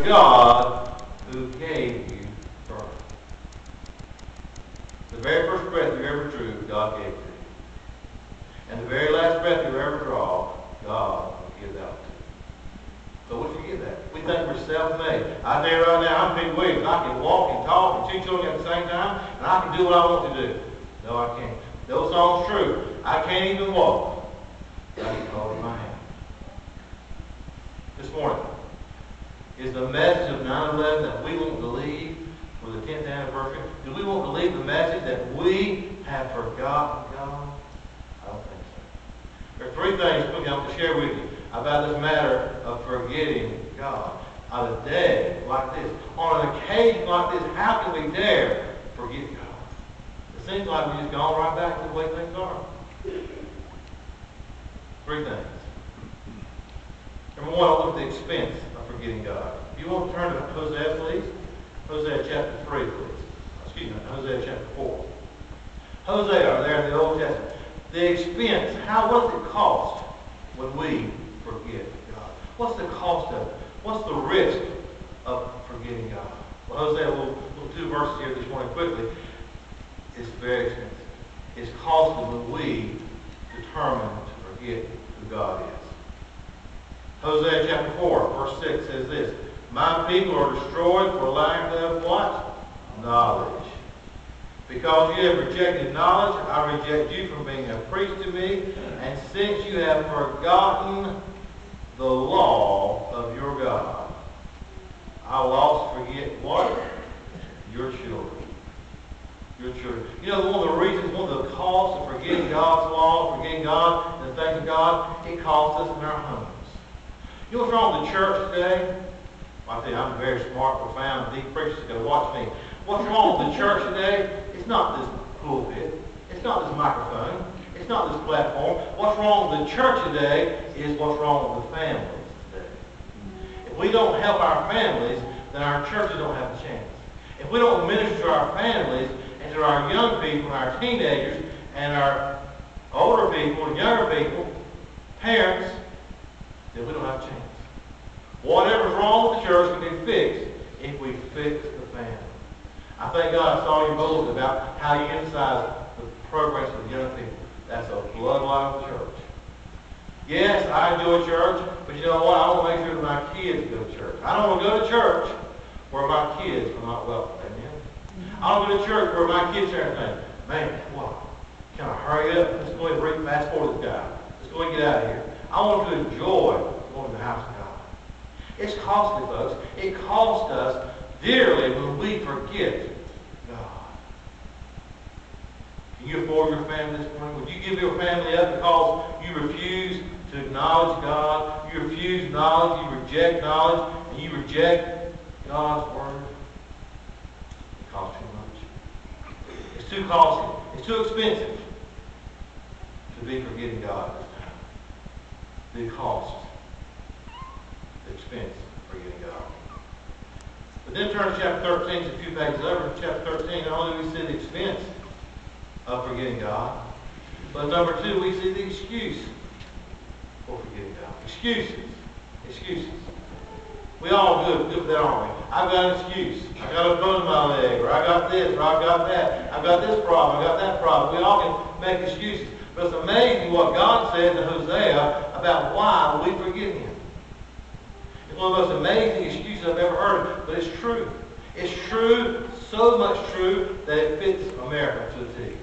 God who gave you birth. The very first breath you ever drew, God gave to you. And the very last breath you ever draw, God will give that to you. So we forget that. We think we're self-made. I tell you right now, I'm Pete Williams. I can walk and talk and two children at the same time, and I can do what I want to do. No, I can't. Those songs true. I can't even walk. I can hold in my hand. This morning is the message of 9/11 that we won't believe for the 10th anniversary. Do we want to leave the message that we have forgotten God? I don't think so. There are three things I want to share with you about this matter of forgetting God. On a day like this, on an occasion like this, how can we dare forget God? It seems like we've just gone right back to the way things are. Three things. Number one, I'll look at the expense of forgetting God. If you want to turn to Hosea, please. Hosea chapter 3, please. Excuse me, Hosea chapter 4. Hosea, there in the Old Testament. The expense, what does it cost when we forget God? What's the cost of it? What's the risk of forgetting God? Well, Hosea, we'll two verses here this morning quickly. It's very expensive. It's costly when we determine to forget who God is. Hosea chapter 4, verse 6 says this, My people are destroyed for lack of what? Knowledge. Because you have rejected knowledge, I reject you from being a priest to me, and since you have forgotten the law of your God, I will also forget what? Your children. Your children. You know, one of the reasons, one of the costs of forgetting God's law, forgetting God and the things of God, it costs us in our homes. You know what's wrong with the church today? I tell you, I'm very smart, profound, deep preacher that's going to watch me. What's wrong with the church today? It's not this pulpit. It's not this microphone. It's not this platform. What's wrong with the church today is what's wrong with the families today. If we don't help our families, then our churches don't have a chance. If we don't minister to our families and to our young people and our teenagers and our older people and younger people, parents, then we don't have a chance. Whatever's wrong with the church can be fixed if we fix the family. I thank God I saw your bulletin about how you emphasize the programs for the young people. That's a bloodline of the church. Yes, I enjoy church, but you know what? I want to make sure that my kids go to church. I don't want to go to church where my kids are not welcome. Amen? I don't go to church where my kids are saying, man, what? Can I hurry up? Let's go ahead and read fast forward this guy. Let's go ahead and get out of here. I want to enjoy going to the house of God. It's costly, folks. It costs us dearly when we forget God. Can you afford your family this morning? Would you give your family up because you refuse to acknowledge God? You refuse knowledge, you reject knowledge, and you reject God's Word? It costs too much. It's too costly. It's too expensive to be forgetting God this time. The cost, the expense of forgetting God. But then turn to chapter 13, just a few pages over. Chapter 13, not only do we see the expense of forgetting God, but number two, we see the excuse for forgetting God. Excuses. Excuses. We all do that, aren't we? I've got an excuse. I got a bone in my leg, or I got this, or I've got that. I've got this problem, I've got that problem. We all can make excuses. But it's amazing what God said to Hosea about why we forget Him. It's one of the most amazing excuses I've ever heard, but it's true. It's true, so much true, that it fits America to the T.